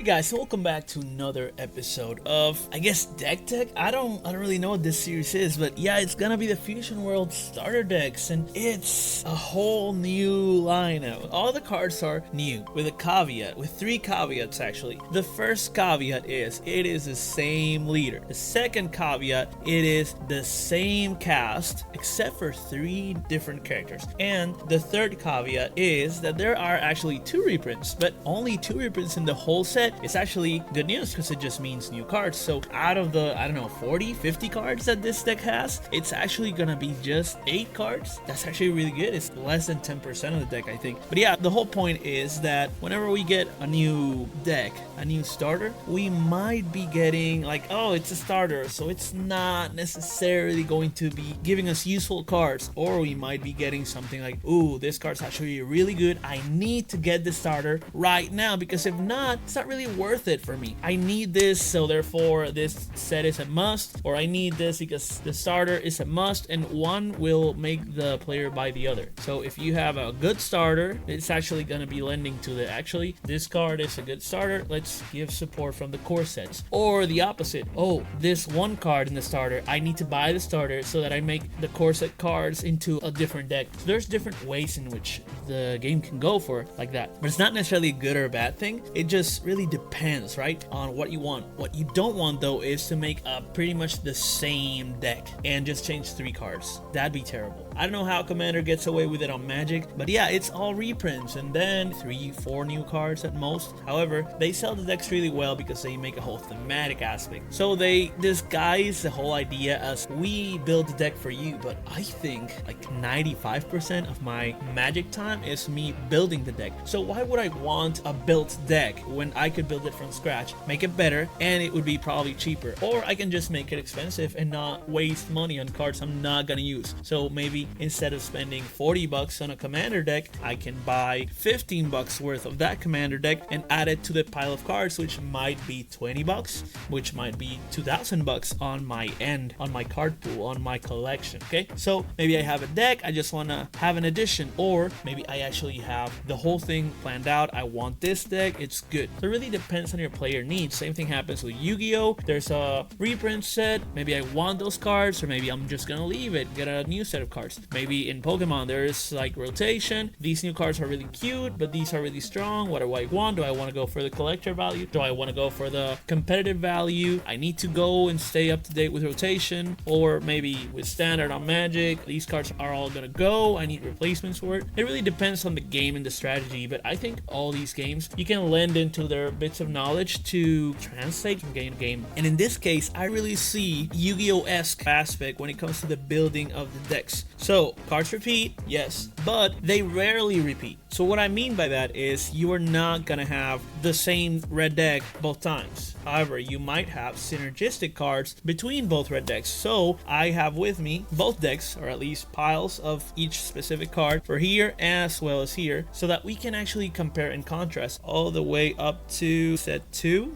guys, welcome back to another episode of, I guess, Deck Tech. I don't really know what this series is, but yeah, it's gonna be the Fusion World starter decks, and it's a whole new lineup. All the cards are new, with a caveat, with 3 caveats actually. The first caveat is, it is the same leader. The second caveat, it is the same cast, except for 3 different characters. And the third caveat is that there are actually 2 reprints, but only 2 reprints in the whole set. It's actually good news because it just means new cards. So out of the, I don't know, 40, 50 cards that this deck has, it's actually gonna be just 8 cards. That's actually really good. It's less than 10% of the deck, I think. But yeah, the whole point is that whenever we get a new deck, a new starter, we might be getting like, oh, it's a starter, so it's not necessarily going to be giving us useful cards. Or we might be getting something like, ooh, this card's actually really good. I need to get the starter right now, because if not, it's not really worth it for me. I need this, so therefore this set is a must, or I need this because the starter is a must, and one will make the player buy the other. So if you have a good starter, it's actually going to be lending to the, actually, this card is a good starter, let's give support from the core sets. Or the opposite, oh, this one card in the starter, I need to buy the starter so that I make the core set cards into a different deck. So there's different ways in which the game can go for like that, but it's not necessarily a good or a bad thing. It just really depends, right, on what you want. What you don't want though is to make pretty much the same deck and just change 3 cards. That'd be terrible. I don't know how Commander gets away with it on Magic, but yeah, it's all reprints and then 3-4 new cards at most. However, they sell the decks really well because they make a whole thematic aspect. So they disguise the whole idea as, we build the deck for you, but I think like 95% of my Magic time is me building the deck. So why would I want a built deck when I could build it from scratch, make it better, and it would be probably cheaper? Or I can just make it expensive and not waste money on cards I'm not gonna use. So maybe instead of spending 40 bucks on a Commander deck, I can buy 15 bucks worth of that Commander deck and add it to the pile of cards, which might be 20 bucks, which might be 2,000 bucks on my end, on my card pool, on my collection. Okay, so maybe I have a deck, I just want to have an addition, or maybe I actually have the whole thing planned out. I want this deck, it's good. So it really depends on your player needs. Same thing happens with Yu-Gi-Oh! There's a reprint set, maybe I want those cards, or maybe I'm just gonna leave it, get a new set of cards. Maybe in Pokemon there's like rotation, these new cards are really cute, but these are really strong. What do I want? Do I want to go for the collector value? Do I want to go for the competitive value? I need to go and stay up to date with rotation, or maybe with standard on Magic, these cards are all gonna go, I need replacements for it. It really depends on the game and the strategy, but I think all these games, you can lend into their bits of knowledge to translate from game to game. And in this case, I really see Yu-Gi-Oh!-esque aspect when it comes to the building of the decks. So cards repeat, yes, but they rarely repeat. So what I mean by that is, you are not gonna have the same red deck both times. However, you might have synergistic cards between both red decks. So I have with me both decks, or at least piles of each specific card for here as well as here, so that we can actually compare and contrast all the way up to set 2.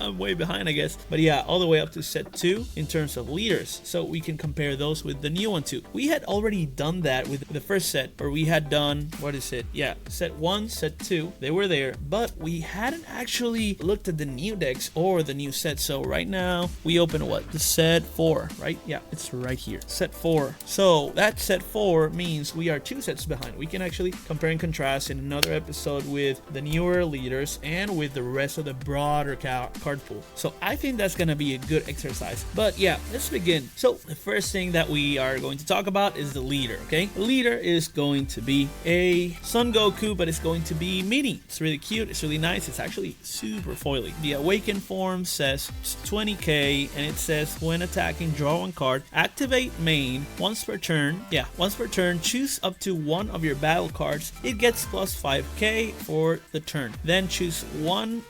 I'm way behind, I guess, but yeah, all the way up to set 2 in terms of leaders, so we can compare those with the new one too. We had already done that with the first set, or we had done, what is it? Yeah, set 1, set 2, they were there, but we hadn't actually looked at the new decks or the new set. So right now we open what? The set 4, right? Yeah, it's right here, set 4. So that set 4 means we are 2 sets behind. We can actually compare and contrast in another episode with the newer leaders and with the rest of the broader card pool. So I think that's gonna be a good exercise. But yeah, let's begin. So the first thing that we are going to talk about is the leader. Okay, the leader is going to be a Son Goku, but it's going to be mini. It's really cute, it's really nice, it's actually super foily. The awakened form says it's 20k, and it says, when attacking, draw 1 card, activate main once per turn. Yeah, once per turn, choose up to 1 of your battle cards, it gets plus 5k for the turn. Then choose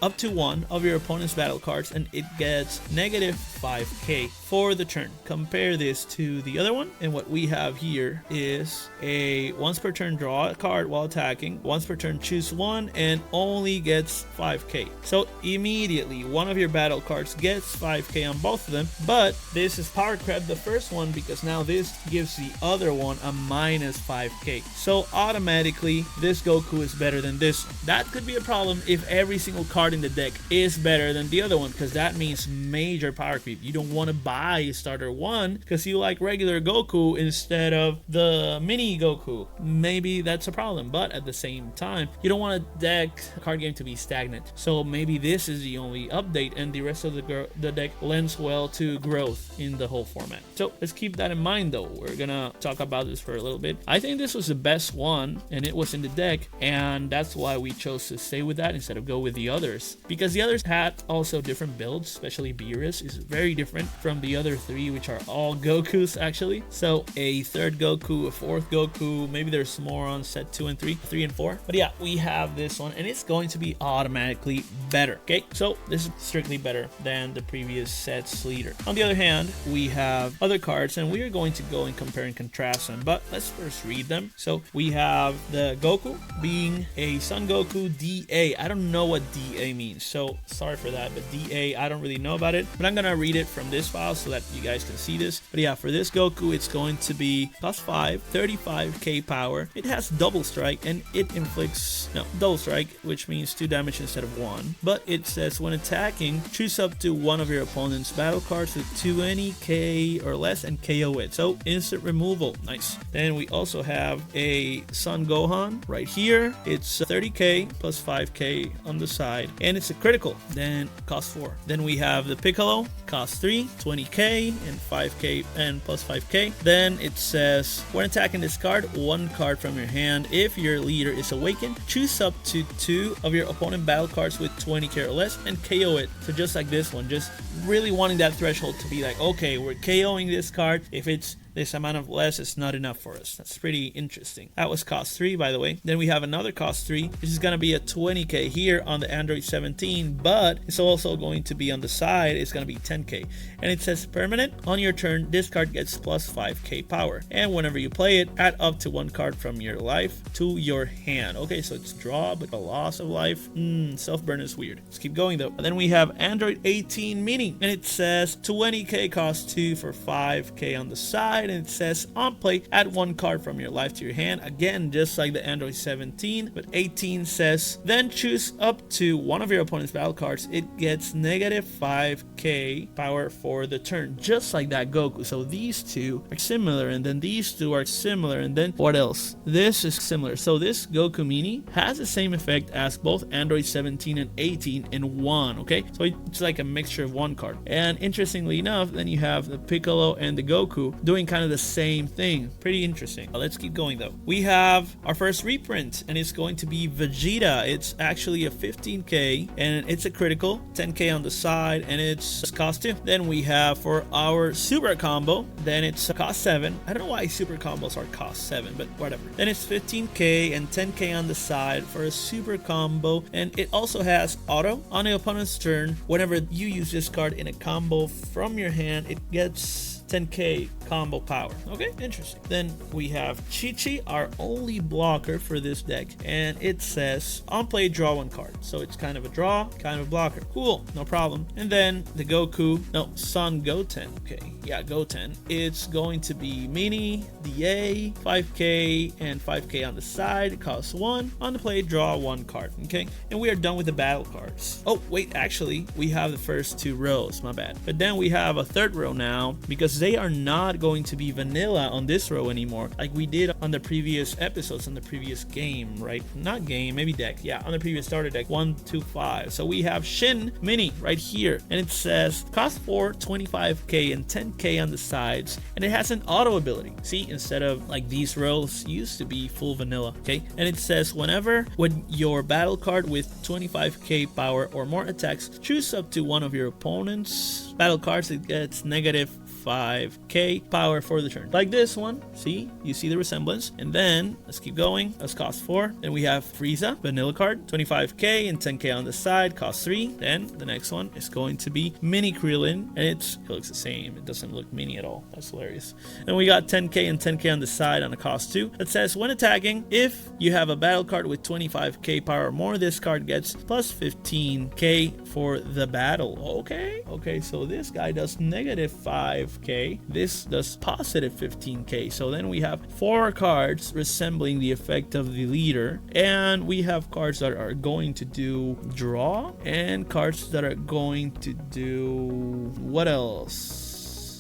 up to 1 of your opponent's battle cards, and it gets negative 5k for the turn. Compare this to the other one, and what we have here is a once per turn draw a card while attacking, once per turn choose one, and only gets 5k. So immediately one of your battle cards gets 5k on both of them, but this is power crept the first one because now this gives the other one a minus 5k. So automatically this Goku is better than this. That could be a problem if every single card in the deck is better than the other one, because that means major power creep. You don't want to buy starter 1 because you like regular Goku instead of the mini Goku. Maybe that's a problem, but at the same time you don't want a deck card game to be stagnant. So maybe this is the only update and the rest of the deck lends well to growth in the whole format. So let's keep that in mind though. We're gonna talk about this for a little bit. I think this was the best one and it was in the deck, and that's why we chose to stay with that instead of go with the others, because the others had also different builds, especially Beerus is very different from the other 3, which are all Gokus actually. So a third Goku, a fourth Goku, maybe there's more on set 2 and 3 and 4, but yeah, we have this one and it's going to be automatically better. Okay, so this is strictly better than the previous set's leader. On the other hand, we have other cards and we are going to go and compare and contrast them, but let's first read them. So we have the Goku being a Son Goku DA. I don't know what DA means, so sorry for that, but DA, I don't really know about it, but I'm gonna read it from this file so that you guys can see this. But yeah, for this Goku, it's going to be plus 5, 35k power. It has double strike and it inflicts, no, double strike, which means 2 damage instead of 1. But it says when attacking, choose up to one of your opponent's battle cards with 20k or less and KO it. So instant removal, nice. Then we also have a Son Gohan right here. It's 30k plus 5k on the side, and it's a critical, then cost 4. Then we have the Piccolo, cost 3, 20k and 5k and plus 5k. Then it says when attacking this card, one card from your hand. If your leader is awakened, choose up to 2 of your opponent battle cards with 20k or less and KO it. So just like this one, just really wanting that threshold to be like, okay, we're KOing this card. If it's this amount of less, is not enough for us. That's pretty interesting. That was cost 3, by the way. Then we have another cost 3, which is going to be a 20k here on the Android 17, but it's also going to be on the side. It's going to be 10k. And it says permanent. On your turn, this card gets plus 5k power. And whenever you play it, add up to 1 card from your life to your hand. Okay, so it's draw, but a loss of life. Self-burn is weird. Let's keep going though. And then we have Android 18 Mini, and it says 20k cost 2 for 5k on the side. And it says on play, add 1 card from your life to your hand. Again, just like the Android 17, but 18 says then choose up to one of your opponent's battle cards. It gets negative 5k power for the turn, just like that Goku. So these two are similar, and then these two are similar, and then what else? This is similar. So this Goku Mini has the same effect as both Android 17 and 18 in one. Okay, so it's like a mixture of 1 card. And interestingly enough, then you have the Piccolo and the Goku doing kind of the same thing. Pretty interesting. Let's keep going though. We have our first reprint, and it's going to be Vegeta. It's actually a 15k and it's a critical, 10k on the side, and it's cost 2. Then we have for our super combo, then it's cost 7. I don't know why super combos are cost 7, but whatever. Then it's 15k and 10k on the side for a super combo, and it also has auto. On the opponent's turn, whenever you use this card in a combo from your hand, it gets 10k combo power. Okay, interesting. Then we have Chi-Chi, our only blocker for this deck, and it says on play, draw 1 card. So it's kind of a draw, kind of a blocker. Cool, no problem. And then the Goku, no, Son Goten. Okay, yeah, Goten. It's going to be mini, DA, 5k and 5k on the side. It costs 1. On the play, draw 1 card. Okay, and we are done with the battle cards. Oh wait, actually we have the first 2 rows, my bad. But then we have a 3rd row now, because they are not going to be vanilla on this row anymore, like we did on the previous episodes, on the previous game, right? Not game, maybe deck. Yeah, on the previous starter deck 1, 2, 5. So we have Shin Mini right here, and it says cost 4, 25k and 10k on the sides, and it has an auto ability. See, instead of like these rows used to be full vanilla. Okay, and it says when your battle card with 25k power or more attacks, choose up to one of your opponent's battle cards, it gets negative 25k power for the turn. Like this one, see, you see the resemblance. And then let's keep going. Let's cost 4. Then we have Frieza, vanilla card, 25k and 10k on the side, cost 3. Then the next one is going to be Mini Krillin, and it looks the same. It doesn't look mini at all. That's hilarious. And we got 10k and 10k on the side on a cost 2. That says when attacking, if you have a battle card with 25k power or more, this card gets plus 15k for the battle. Okay, so this guy does negative 5k. This does positive 15k. So then we have 4 cards resembling the effect of the leader, and we have cards that are going to do draw and cards that are going to do what else?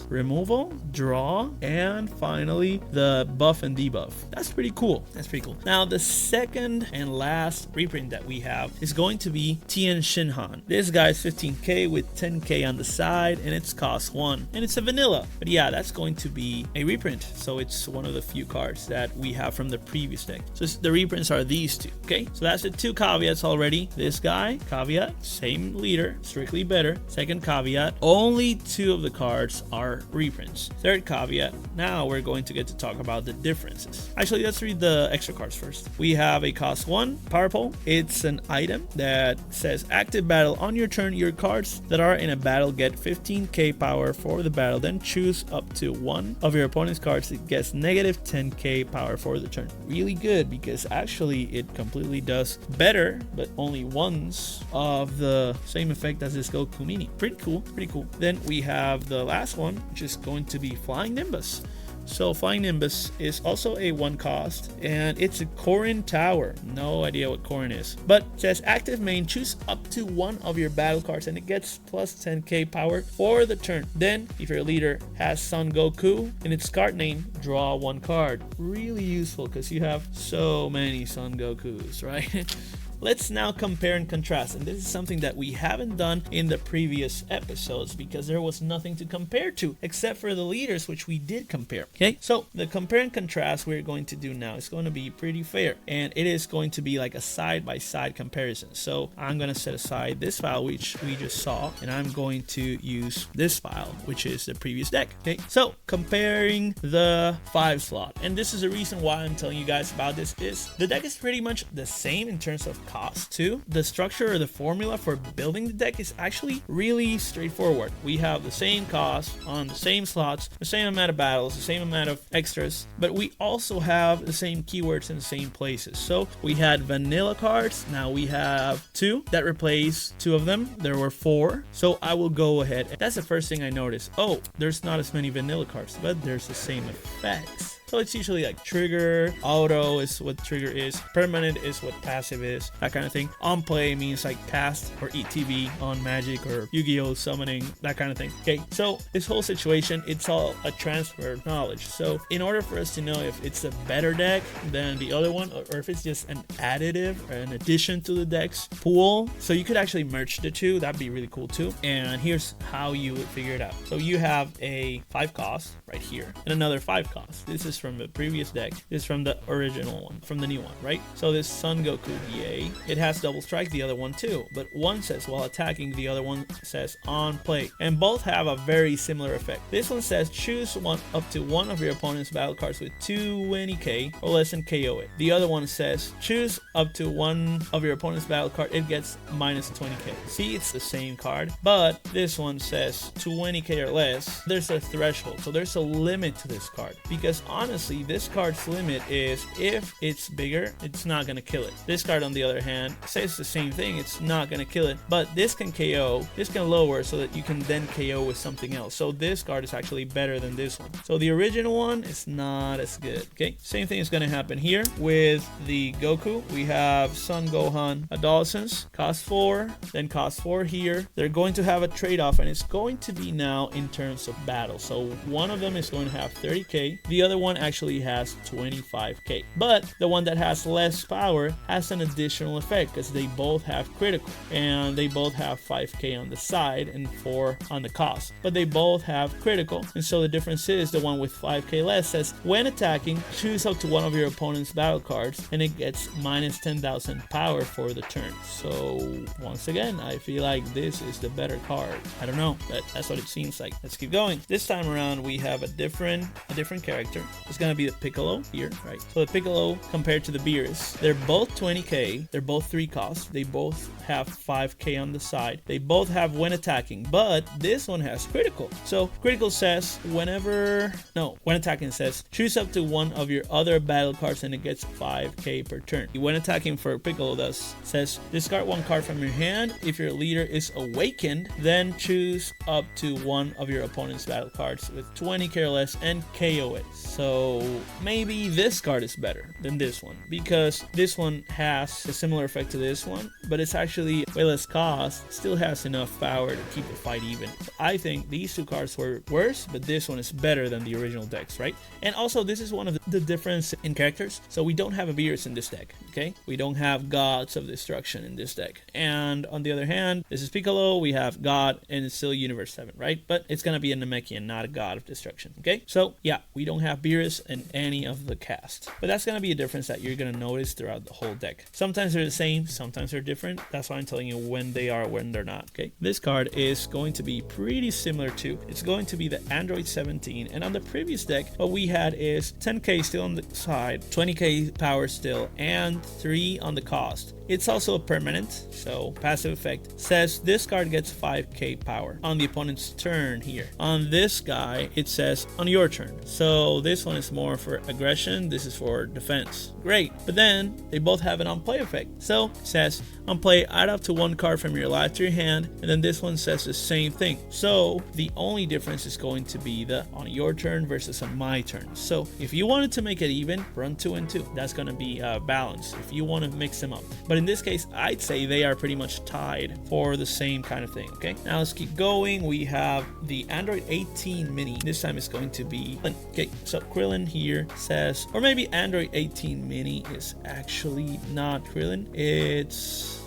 Removal, draw, and finally the buff and debuff. That's pretty cool. Now the second and last reprint that we have is going to be Tien Shinhan. This guy is 15k with 10k on the side, and it's cost 1, and it's a vanilla. But yeah, that's going to be a reprint, so it's one of the few cards that we have from the previous deck. So the reprints are these two. Okay, so that's the 2 caveats already. This guy, caveat, same leader, strictly better. Second caveat, only 2 of the cards are reprints. Third caveat, now we're going to get to talk about the differences. Actually, let's read the extra cards first. We have a cost 1 power pole. It's an item that says active battle. On your turn, your cards that are in a battle get 15k power for the battle. Then choose up to 1 of your opponent's cards that gets negative 10k power for the turn. Really good, because actually it completely does better, but only once of the same effect as this Goku Mini. Pretty cool. Then we have the last one, which is going to be Flying Nimbus. So Flying Nimbus is also a 1 cost, and it's a Korin Tower. No idea what Korin is, but it says active main, choose up to 1 of your battle cards and it gets plus 10k power for the turn. Then if your leader has Son Goku in its card name, draw 1 card. Really useful because you have so many Son Gokus, right? Let's now compare and contrast, and this is something that we haven't done in the previous episodes because there was nothing to compare to except for the leaders, which we did compare. Okay, so the compare and contrast we're going to do now is going to be pretty fair, and it is going to be like a side-by-side comparison. So I'm going to set aside this file which we just saw, and I'm going to use this file, which is the previous deck. Okay, so comparing the 5 slot, and this is the reason why I'm telling you guys about this, is the deck is pretty much the same in terms of cost too. The structure or the formula for building the deck is actually really straightforward. We have the same cost on the same slots, the same amount of battles, the same amount of extras, but we also have the same keywords in the same places. So we had vanilla cards, now we have 2 that replace 2 of them. There were 4, so I will go ahead. That's the first thing I noticed. Oh, there's not as many vanilla cards, but there's the same effects. So it's usually like trigger, auto is what trigger is, permanent is what passive is, that kind of thing. On play means like cast or ETB on Magic or Yu-Gi-Oh! Summoning, that kind of thing. Okay, so this whole situation, it's all a transfer of knowledge. So in order for us to know if it's a better deck than the other one, or if it's just an additive or an addition to the deck's pool, so you could actually merge the 2, that'd be really cool too. And here's how you would figure it out. So you have a 5 cost right here and another 5 cost. This is from the previous deck. This is from the original one, from the new one, right? So this Son Goku DA, it has double strike, the other one too, but one says while attacking, the other one says on play, and both have a very similar effect. This one says choose up to 1 of your opponent's battle cards with 20k or less and KO it. The other one says choose up to 1 of your opponent's battle card, it gets minus 20k. See, it's the same card, but this one says 20k or less. There's a threshold, so there's a limit to this card, because honestly this card's limit is if it's bigger, it's not gonna kill it. This card on the other hand says the same thing, it's not gonna kill it, but this can KO, this can lower so that you can then KO with something else. So this card is actually better than this one. So the original one is not as good. Okay, same thing is gonna happen here with the Goku. We have Son Gohan adolescence, cost 4, then cost 4 here. They're going to have a trade-off, and it's going to be now in terms of battle. So one of them is going to have 30k, the other one one actually has 25k, but the one that has less power has an additional effect because they both have critical, and they both have 5k on the side and 4 on the cost, but they both have critical. And so the difference is the one with 5k less says when attacking, choose up to one of your opponent's battle cards and it gets minus 10,000 power for the turn. So once again, I feel like this is the better card. I don't know, but that's what it seems like. Let's keep going. This time around we have a different character. It's gonna be the Piccolo here, right? So the Piccolo compared to the Beerus, they're both 20k, they're both 3 costs, they both have 5k on the side, they both have when attacking, but this one has critical. So critical says when attacking says choose up to one of your other battle cards and it gets 5k per turn. When attacking for Piccolo says discard 1 card from your hand. If your leader is awakened, then choose up to one of your opponent's battle cards with 20k or less and KO it. So maybe this card is better than this one because this one has a similar effect to this one, but it's actually way less cost, still has enough power to keep the fight even. So I think these 2 cards were worse, but this one is better than the original decks, right? And also this is one of the difference in characters. So we don't have a Beerus in this deck, okay? We don't have Gods of Destruction in this deck. And on the other hand, this is Piccolo, we have God, and it's still Universe 7, right? But it's gonna be a Namekian, not a God of Destruction, okay? So yeah, we don't have Beerus in any of the cast. But that's gonna be a difference that you're gonna notice throughout the whole deck. Sometimes they're the same, sometimes they're different. That's why I'm telling you when they are, when they're not, okay? This card is going to be pretty similar to, it's going to be the Android 17, and on the previous deck, what we had is 10k still on the side, 20k power still, and 3 on the cost. It's also a permanent, so passive effect says this card gets 5k power on the opponent's turn here. On this guy, it says on your turn. So this one is more for aggression, this is for defense. Great, but then they both have an on-play effect. So it says on play, add up to 1 card from your life to your hand, and then this one says the same thing. So the only difference is going to be the on your turn versus on my turn. So if you wanted to make it even, run 2 and 2. That's going to be balanced if you want to mix them up. But in this case, I'd say they are pretty much tied for the same kind of thing, okay? Now let's keep going. We have the Android 18 mini. This time it's going to be, okay, so Krillin here says, or maybe Android 18 mini is actually not Krillin.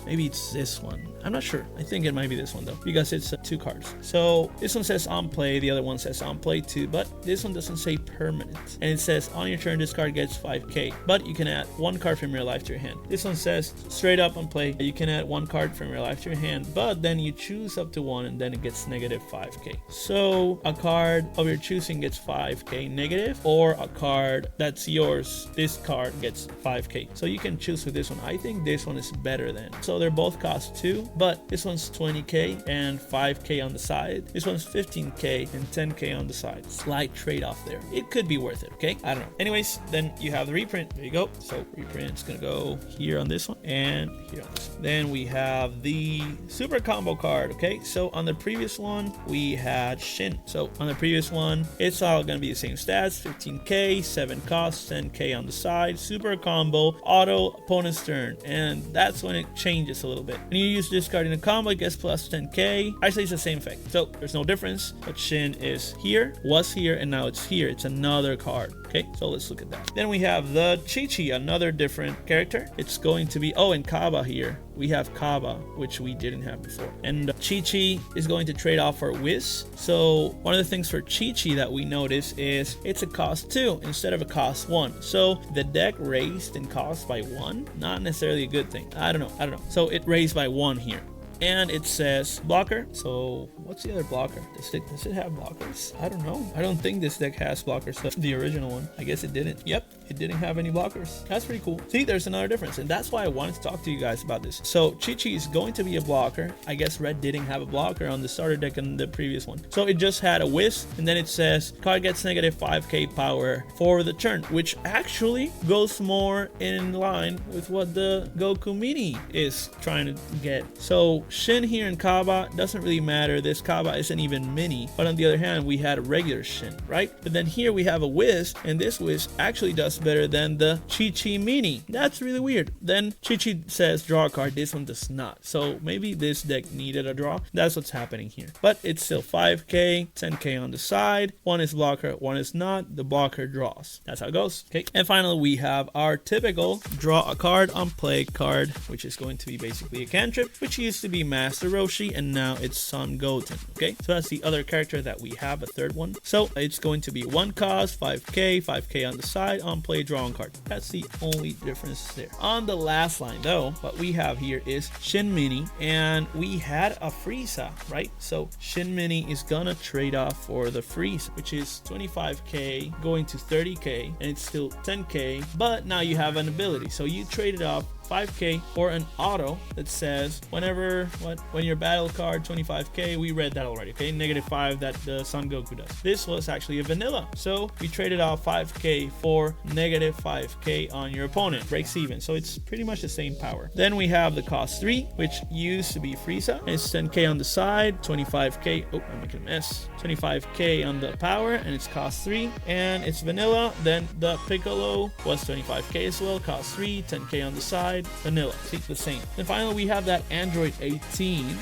Maybe it's this one. I'm not sure. I think it might be this one though, because it's 2 cards. So this one says on play, the other one says on play too, but this one doesn't say permanent. And it says on your turn, this card gets 5k, but you can add 1 card from your life to your hand. This one says straight up on play, you can add 1 card from your life to your hand, but then you choose up to 1 and then it gets negative 5k. So a card of your choosing gets 5k negative, or a card that's yours, this card gets 5k. So you can choose with this one. I think this one is better than. So they're both cost 2, but this one's 20k and 5k on the side. This one's 15k and 10k on the side. Slight trade-off there. It could be worth it, okay? I don't know. Anyways, then you have the reprint. There you go. So reprint's gonna go here on this one and here on this one. Then we have the super combo card, okay? So on the previous one, we had Shin. So on the previous one, it's all gonna be the same stats, 15k, 7 costs, 10k on the side, super combo, auto, opponent's turn. And that's when it changes a little bit. When you use this card in a combo, it gets plus 10k. Actually, it's the same effect. So there's no difference, but Shin is here, was here, and now it's here. It's another card. Okay, so let's look at that. Then we have the Chi-Chi, another different character. It's going to be, oh, and Kaba here. We have Kaba, which we didn't have before. And Chi-Chi is going to trade off for Whiz. So one of the things for Chi-Chi that we notice is it's a cost 2 instead of a cost 1. So the deck raised in cost by 1, not necessarily a good thing. I don't know. So it raised by 1 here. And it says blocker. So what's the other blocker? Does it have blockers? I don't know. I don't think this deck has blockers. So the original one, I guess it didn't. Yep, it didn't have any blockers. That's pretty cool. See, there's another difference, and that's why I wanted to talk to you guys about this. So Chi-Chi is going to be a blocker. I guess Red didn't have a blocker on the starter deck in the previous one. So it just had a whiz, and then it says card gets negative 5k power for the turn, which actually goes more in line with what the Goku mini is trying to get. So Shin here in Kaba doesn't really matter. This Kaba isn't even mini, but on the other hand, we had a regular Shin, right? But then here we have a Wiz, and this Wiz actually does better than the Chi-Chi mini. That's really weird. Then Chi-Chi says draw a card, this one does not. So maybe this deck needed a draw. That's what's happening here. But it's still 5k, 10k on the side. One is blocker, one is not. The blocker draws. That's how it goes. Okay. And finally, we have our typical draw a card on play card, which is going to be basically a cantrip, which used to be Master Roshi, and now it's Son Goten. Okay. So that's the other character that we have, a third one. So it's going to be 1 cost, 5k, 5k on the side, on play, draw on card. That's the only difference there. On the last line though, what we have here is Shin Mini, and we had a Frieza, right? So Shin Mini is gonna trade off for the Freeze, which is 25k going to 30k, and it's still 10k, but now you have an ability. So you traded off 5k for an auto that says when your battle card 25k, we read that already, okay? -5 that the Son Goku does. This was actually a vanilla, so we traded off 5k for -5k on your opponent, breaks even. So it's pretty much the same power. Then we have the cost 3, which used to be Frieza, and it's 10k on the side, 25k, oh, I'm making a mess, 25k on the power, and it's cost 3, and it's vanilla. Then the Piccolo was 25k as well, cost 3, 10k on the side, vanilla. See, the same. Then finally we have that Android 18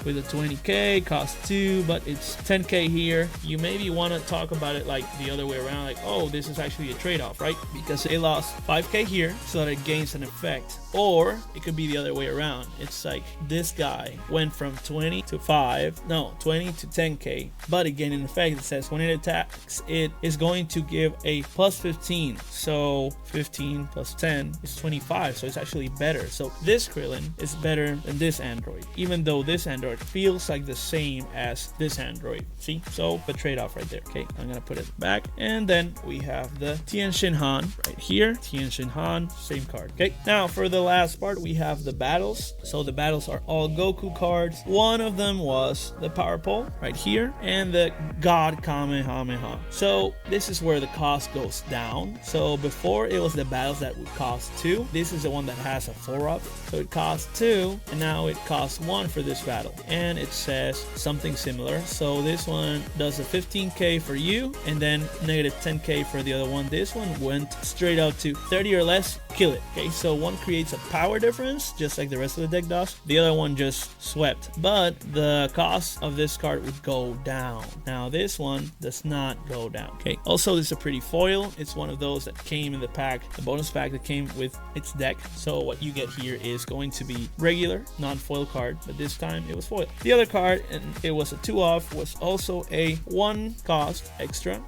with a 20k, cost 2, but it's 10k here. You maybe want to talk about it like the other way around, like, oh, this is actually a trade-off, right? Because it lost 5k here so that it gains an effect. Or it could be the other way around. It's like this guy went from 20 to 10k, but it gained an effect that says when it attacks, it is going to give a plus 15. So 15 plus 10 is 25, so it's actually better. So this Krillin is better than this Android, even though this Android feels like the same as this Android. See? So the trade-off right there. Okay, I'm gonna put it back. And then we have the Tien Shin Han right here. Tien Shin Han, same card. Okay, now for the last part, we have the battles. So the battles are all Goku cards. One of them was the Power Pole right here, and the God Kamehameha. So this is where the cost goes down. So before it was the battles that would cost 2. This is the one that has a 4-up. So it costs 2, and now it costs 1 for this battle. And it says something similar. So this one does a 15k for you, and then -10k for the other one. This one went straight out to 30 or less, kill it. Okay, so one creates a power difference, just like the rest of the deck does. The other one just swept, but the cost of this card would go down. Now this one does not go down. Okay, also this is a pretty foil. It's one of those that came in the pack, the bonus pack that came with its deck. So what you get here is going to be regular, non-foil card, but this time it was foil. The other card, and it was a 2-off, was also a 1 cost extra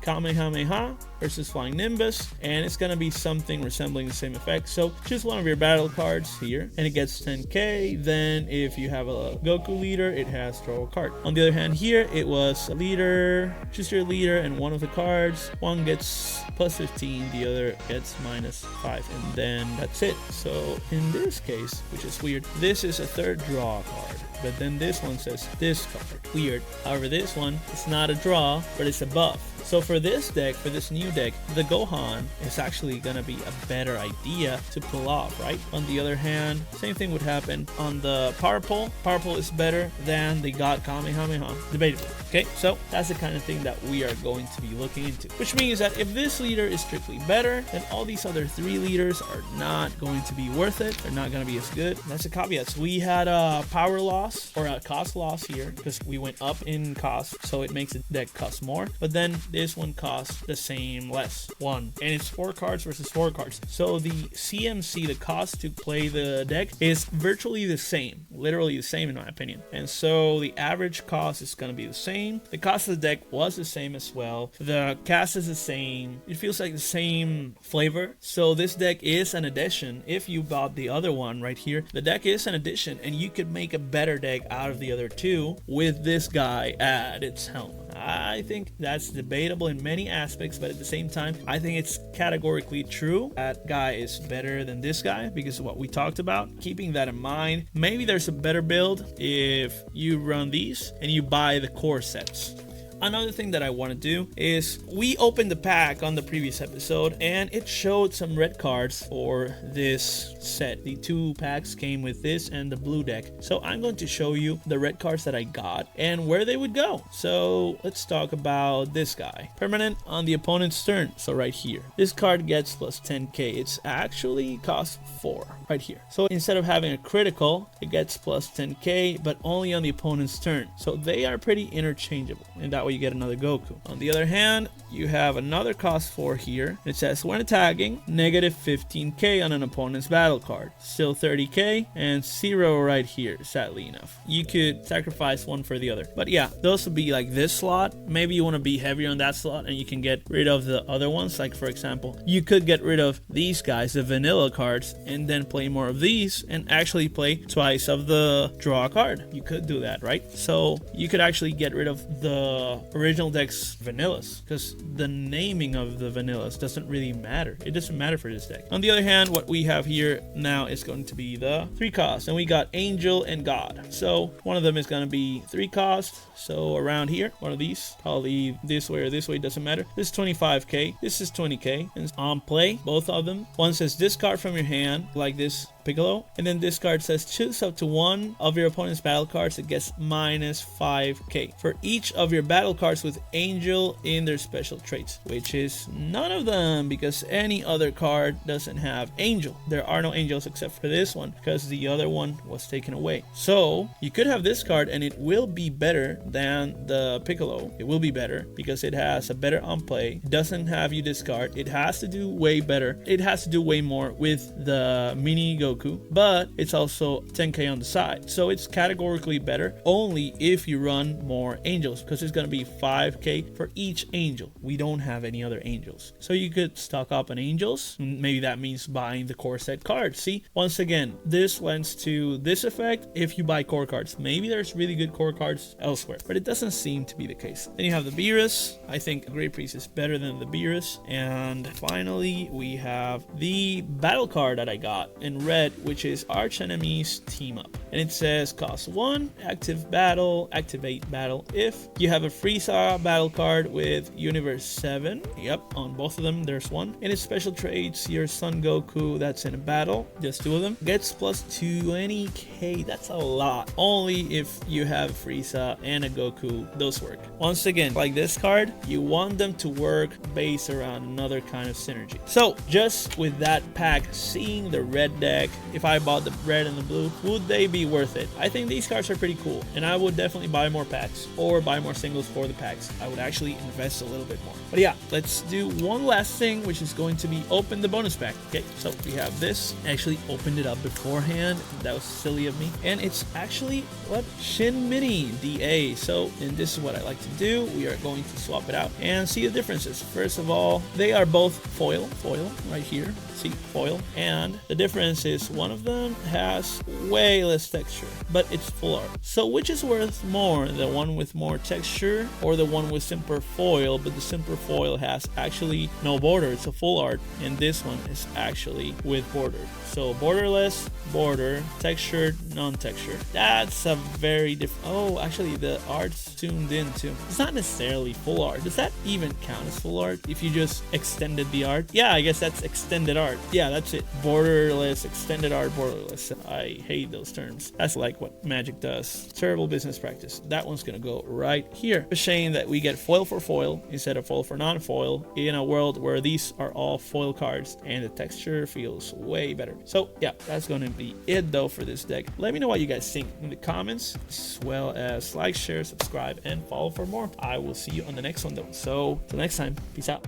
Kamehameha versus Flying Nimbus, and it's gonna be something resembling the same effect. So choose one of your battle cards here, and it gets 10k. Then if you have a Goku leader, it has draw a card. On the other hand, here it was a leader, choose your leader, and one of the cards, one gets plus 15, the other gets -5, and then that's it. So in this case, which is weird, this is a third draw card, but then this one says this card. Weird. However, this one is not a draw, but it's a buff. So for this deck, for this new deck, the Gohan is actually gonna be a better idea to pull off, right? On the other hand, same thing would happen on the Power Pole. Power Pole is better than the God Kamehameha, debatably. Okay, so that's the kind of thing that we are going to be looking into. Which means that if this leader is strictly better, then all these other 3 leaders are not going to be worth it. They're not gonna be as good. That's the caveats. We had a power loss, or a cost loss here, because we went up in cost, so it makes the deck cost more. But then this one costs the same, less, 1, and it's 4 cards versus 4 cards. So the CMC, the cost to play the deck, is virtually the same, literally the same in my opinion. And so the average cost is going to be the same. The cost of the deck was the same as well. The cast is the same. It feels like the same flavor. So this deck is an addition. If you bought the other one right here, the deck is an addition, and you could make a better deck out of the other 2 with this guy at its helm. I think that's debatable in many aspects, but at the same time, I think it's categorically true. That guy is better than this guy because of what we talked about. Keeping that in mind, maybe there's a better build if you run these and you buy the core sets. another thing that I want to do is we opened the pack on the previous episode and it showed some red cards for this set. The 2 packs came with this and the blue deck. So I'm going to show you the red cards that I got and where they would go. So let's talk about this guy. Permanent on the opponent's turn. So right here, this card gets plus 10k. It's actually cost 4 right here. So instead of having a critical, it gets plus 10k, but only on the opponent's turn. So they are pretty interchangeable, and that way you get another Goku. On the other hand, you have another cost 4 here. It says when attacking, negative 15k on an opponent's battle card. Still 30k and 0 right here, sadly enough. You could sacrifice one for the other. But yeah, those would be like this slot. Maybe you want to be heavier on that slot and you can get rid of the other ones. Like for example, you could get rid of these guys, the vanilla cards, and then play more of these and actually play twice of the draw card. You could do that, right? So you could actually get rid of the original deck's vanillas, because the naming of the vanillas doesn't really matter. It doesn't matter for this deck. On the other hand, what we have here now is going to be the 3 cost, and we got Angel and God. So one of them is going to be 3 cost. So around here, one of these, probably this way or this way, doesn't matter. This is 25k, this is 20k, and on play, both of them. One says discard from your hand, like this Piccolo, and then this card says choose up to one of your opponent's battle cards that gets minus 5k for each of your battle cards with Angel in their special traits, which is none of them, because any other card doesn't have Angel. There are no Angels except for this one, because the other one was taken away. So you could have this card and it will be better than the Piccolo. It will be better because it has a better on play. It doesn't have you discard. It has to do way better. It has to do way more with the mini Goku, but it's also 10k on the side. So it's categorically better only if you run more Angels, because it's going to be 5k for each Angel. We don't have any other Angels. So you could stock up on Angels. Maybe that means buying the core set cards. See, once again, this lends to this effect if you buy core cards. Maybe there's really good core cards elsewhere, but it doesn't seem to be the case. Then you have the Beerus. I think Great Priest is better than the Beerus. And finally, we have the battle card that I got in red, which is Arch Enemies Team Up. And it says cost 1, active battle, activate battle if you have a Frieza battle card with Universe 7. Yep, on both of them there's one. In its special traits, your Son Goku that's in a battle, just 2 of them, gets plus 20k. That's a lot. Only if you have Frieza and a Goku, those work. Once again, like this card, you want them to work based around another kind of synergy. So just with that pack, seeing the red deck, if I bought the red and the blue, would they be worth it? I think these cards are pretty cool, and I would definitely buy more packs or buy more singles for the packs. I would actually invest a little bit more. But yeah, let's do one last thing, which is going to be open the bonus pack. Okay, so we have this. I actually opened it up beforehand. That was silly of me. And it's actually what? Shin Mini DA. So, and this is what I like to do. We are going to swap it out and see the differences. First of all, they are both foil right here. See, foil. And the difference is one of them has way less texture, but it's full art. So which is worth more, the one with more texture or the one with simpler foil, but the simpler foil has actually no border? It's a full art, and this one is actually with border. So borderless, border, textured, non-textured. That's a very different. Oh, actually the art's zoomed in too. It's not necessarily full art. Does that even count as full art if you just extended the art? Yeah, I guess that's extended art. Yeah, that's it. Borderless, extended art, borderless. I hate those terms. That's like what Magic does. Terrible business practice. That one's gonna go right here. A shame that we get foil for foil instead of foil for non-foil in a world where these are all foil cards and the texture feels way better. So yeah, that's gonna be it though for this deck. Let me know what you guys think in the comments, as well as like, share, subscribe, and follow for more. I will see you on the next one though. So till next time, peace out.